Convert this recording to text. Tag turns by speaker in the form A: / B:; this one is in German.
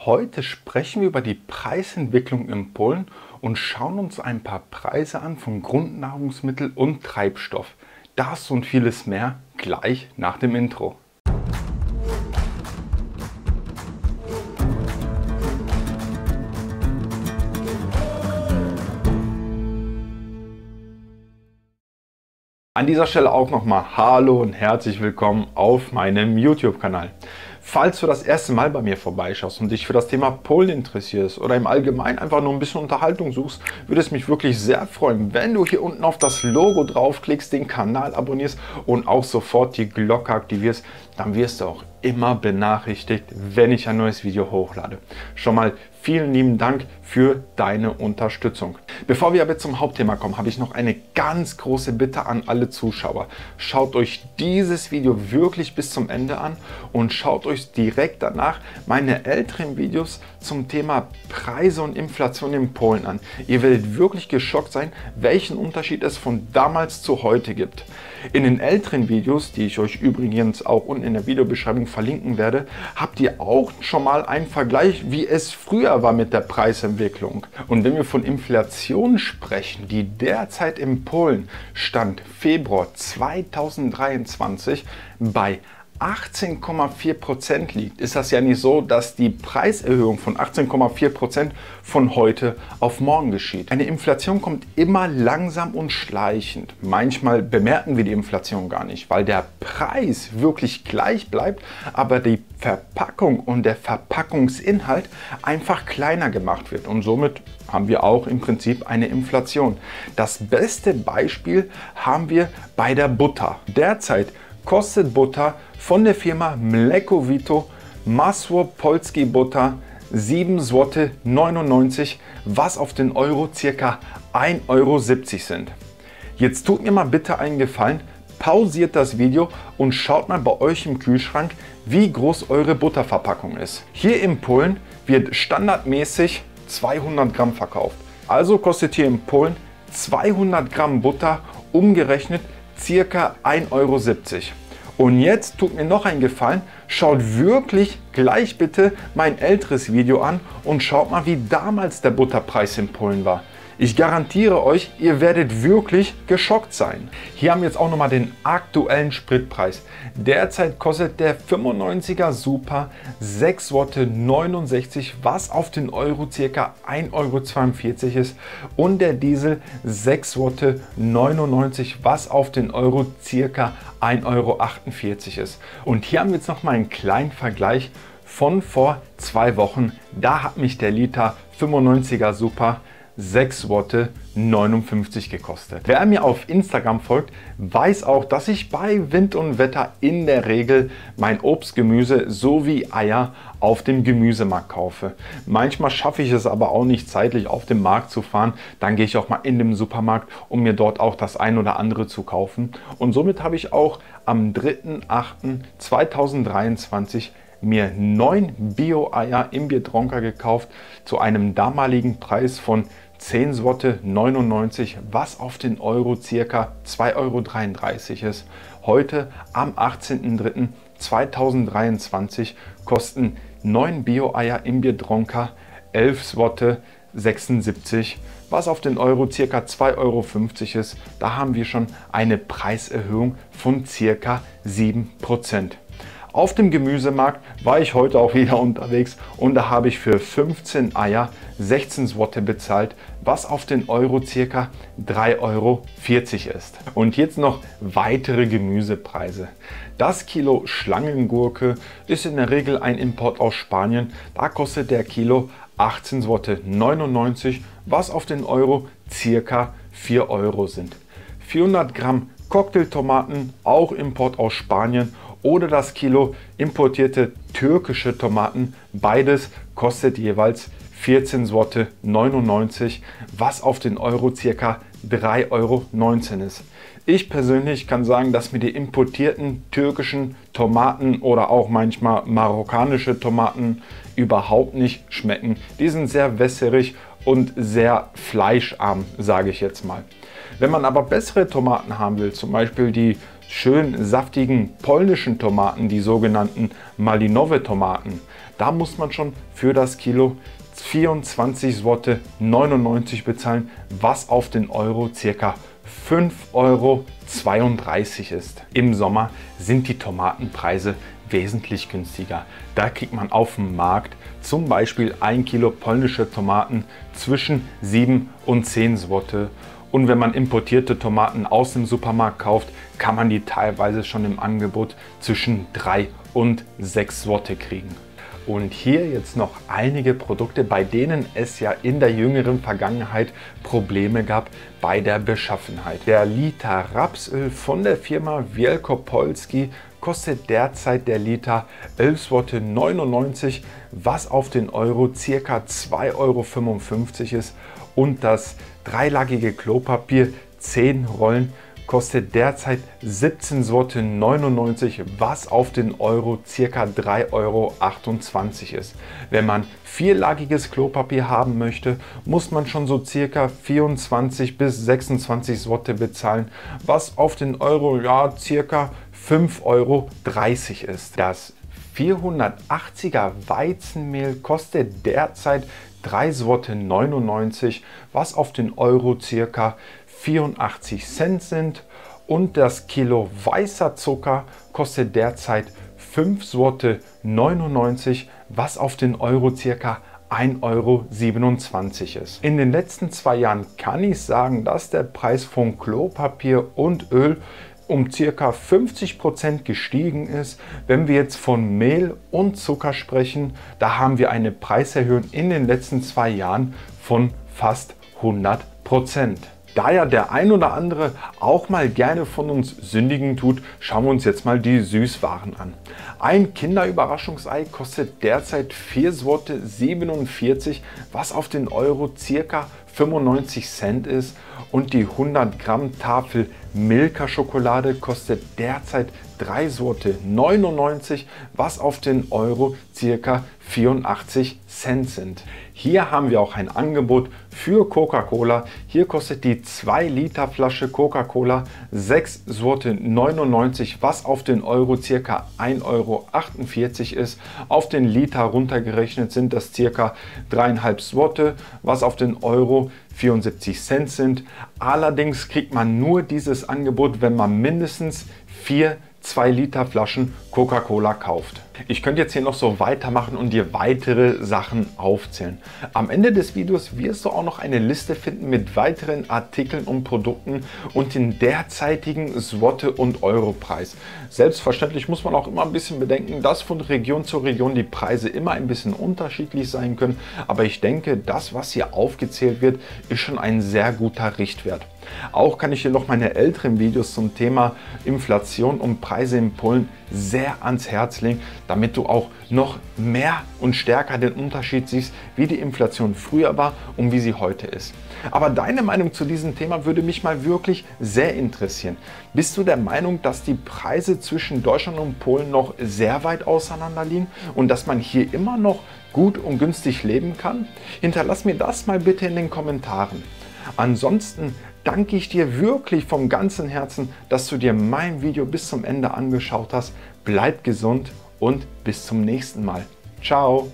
A: Heute sprechen wir über die Preisentwicklung in Polen und schauen uns ein paar Preise an von Grundnahrungsmittel und Treibstoff. Das und vieles mehr gleich nach dem Intro. An dieser Stelle auch nochmal Hallo und herzlich willkommen auf meinem YouTube-Kanal. Falls du das erste Mal bei mir vorbeischaust und dich für das Thema Polen interessierst oder im Allgemeinen einfach nur ein bisschen Unterhaltung suchst, würde es mich wirklich sehr freuen, wenn du hier unten auf das Logo draufklickst, den Kanal abonnierst und auch sofort die Glocke aktivierst. Dann wirst du auch immer benachrichtigt, wenn ich ein neues Video hochlade. Schon mal vielen lieben Dank für deine Unterstützung. Bevor wir aber zum Hauptthema kommen, habe ich noch eine ganz große Bitte an alle Zuschauer. Schaut euch dieses Video wirklich bis zum Ende an und schaut euch direkt danach meine älteren Videos zum Thema Preise und Inflation in Polen an. Ihr werdet wirklich geschockt sein, welchen Unterschied es von damals zu heute gibt. In den älteren Videos, die ich euch übrigens auch unten in der Videobeschreibung verlinken werde, habt ihr auch schon mal einen Vergleich, wie es früher war mit der Preisentwicklung. Und wenn wir von Inflation sprechen, die derzeit in Polen Stand Februar 2023 bei 18,4% liegt, ist das ja nicht so, dass die Preiserhöhung von 18,4% von heute auf morgen geschieht. Eine Inflation kommt immer langsam und schleichend. Manchmal bemerken wir die Inflation gar nicht, weil der Preis wirklich gleich bleibt, aber die Verpackung und der Verpackungsinhalt einfach kleiner gemacht wird. Und somit haben wir auch im Prinzip eine Inflation. Das beste Beispiel haben wir bei der Butter. Derzeit kostet Butter von der Firma Mleko-Vito Masło Polskie Butter 7,99 Zł, was auf den Euro ca. 1,70 Euro sind. Jetzt tut mir mal bitte einen Gefallen, pausiert das Video und schaut mal bei euch im Kühlschrank, wie groß eure Butterverpackung ist. Hier in Polen wird standardmäßig 200 Gramm verkauft. Also kostet hier in Polen 200 Gramm Butter umgerechnet ca. 1,70 Euro. Und jetzt tut mir noch einen Gefallen, schaut wirklich gleich bitte mein älteres Video an und schaut mal, wie damals der Butterpreis in Polen war. Ich garantiere euch, ihr werdet wirklich geschockt sein. Hier haben wir jetzt auch nochmal den aktuellen Spritpreis. Derzeit kostet der 95er Super 6,69 Zł, was auf den Euro ca. 1,42 Euro ist. Und der Diesel 6,99 Zł, was auf den Euro ca. 1,48 Euro ist. Und hier haben wir jetzt nochmal einen kleinen Vergleich von vor 2 Wochen. Da hat mich der Liter 95er Super 6,59 Zł gekostet. Wer mir auf Instagram folgt, weiß auch, dass ich bei Wind und Wetter in der Regel mein Obst, Gemüse sowie Eier auf dem Gemüsemarkt kaufe. Manchmal schaffe ich es aber auch nicht zeitlich auf den Markt zu fahren. Dann gehe ich auch mal in den Supermarkt, um mir dort auch das ein oder andere zu kaufen. Und somit habe ich auch am 3.8.2023 mir 9 Bio-Eier im Biedronka gekauft zu einem damaligen Preis von 10,99 Zł, was auf den Euro ca. 2,33 Euro ist. Heute am 18.03.2023 kosten 9 Bio-Eier im Biedronka 11,76 Zł, was auf den Euro ca. 2,50 Euro ist. Da haben wir schon eine Preiserhöhung von ca. 7%. Auf dem Gemüsemarkt war ich heute auch wieder unterwegs und da habe ich für 15 Eier 16 Zł bezahlt, was auf den Euro ca. 3,40 Euro ist. Und jetzt noch weitere Gemüsepreise. Das Kilo Schlangengurke ist in der Regel ein Import aus Spanien. Da kostet der Kilo 18,99 Zł, was auf den Euro ca. 4 Euro sind. 400 Gramm Cocktailtomaten, auch Import aus Spanien, oder das Kilo importierte türkische Tomaten. Beides kostet jeweils 14,99 Zł, was auf den Euro ca. 3,19 Euro ist. Ich persönlich kann sagen, dass mir die importierten türkischen Tomaten oder auch manchmal marokkanische Tomaten überhaupt nicht schmecken. Die sind sehr wässrig und sehr fleischarm, sage ich jetzt mal. Wenn man aber bessere Tomaten haben will, zum Beispiel die schön saftigen polnischen Tomaten, die sogenannten Malinowe Tomaten, da muss man schon für das Kilo 24,99 Zł bezahlen, was auf den Euro ca. 5,32 € ist. Im Sommer sind die Tomatenpreise wesentlich günstiger. Da kriegt man auf dem Markt zum Beispiel 1 Kilo polnische Tomaten zwischen 7 und 10 Zł. Und wenn man importierte Tomaten aus dem Supermarkt kauft, kann man die teilweise schon im Angebot zwischen 3 und 6 Zł kriegen. Und hier jetzt noch einige Produkte, bei denen es ja in der jüngeren Vergangenheit Probleme gab bei der Beschaffenheit. Der Liter Rapsöl von der Firma Wielkopolski kostet derzeit der Liter 11,99 Zł, was auf den Euro ca. 2,55 € ist. Und das dreilagige Klopapier 10 Rollen kostet derzeit 17,99 €, was auf den Euro ca. 3,28 € ist. Wenn man vierlagiges Klopapier haben möchte, muss man schon so ca. 24 bis 26 Zł bezahlen, was auf den Euro ja ca. 5,30 € ist. Das 480er Weizenmehl kostet derzeit 3,99 €, was auf den Euro ca. 84 Cent sind, und das Kilo weißer Zucker kostet derzeit 5,99 €, was auf den Euro ca. 1,27 € ist. In den letzten 2 Jahren kann ich sagen, dass der Preis von Klopapier und Öl um ca. 50% gestiegen ist. Wenn wir jetzt von Mehl und Zucker sprechen, da haben wir eine Preiserhöhung in den letzten 2 Jahren von fast 100%. Da ja der ein oder andere auch mal gerne von uns sündigen tut, schauen wir uns jetzt mal die Süßwaren an. Ein Kinderüberraschungsei kostet derzeit 4,47 €, was auf den Euro ca. 95 Cent ist, und die 100 Gramm Tafel Milka-Schokolade kostet derzeit 3,99 €, was auf den Euro ca. 84 Cent sind. Hier haben wir auch ein Angebot für Coca-Cola. Hier kostet die 2 Liter Flasche Coca-Cola 6,99 €, was auf den Euro ca. 1,48 € ist. Auf den Liter runtergerechnet sind das ca. 3,5 Zł, was auf den Euro 74 Cent sind. Allerdings kriegt man nur dieses Angebot, wenn man mindestens 4 2 Liter Flaschen Coca-Cola kauft. Ich könnte jetzt hier noch so weitermachen und dir weitere Sachen aufzählen. Am Ende des Videos wirst du auch noch eine Liste finden mit weiteren Artikeln und Produkten und den derzeitigen Zloty- und Europreis. Selbstverständlich muss man auch immer ein bisschen bedenken, dass von Region zu Region die Preise immer ein bisschen unterschiedlich sein können. Aber ich denke, das, was hier aufgezählt wird, ist schon ein sehr guter Richtwert. Auch kann ich dir noch meine älteren Videos zum Thema Inflation und Preise in Polen sehr ans Herz legen, damit du auch noch mehr und stärker den Unterschied siehst, wie die Inflation früher war und wie sie heute ist. Aber deine Meinung zu diesem Thema würde mich mal wirklich sehr interessieren. Bist du der Meinung, dass die Preise zwischen Deutschland und Polen noch sehr weit auseinander liegen und dass man hier immer noch gut und günstig leben kann? Hinterlass mir das mal bitte in den Kommentaren. Ansonsten danke ich dir wirklich vom ganzen Herzen, dass du dir mein Video bis zum Ende angeschaut hast. Bleib gesund und bis zum nächsten Mal. Ciao!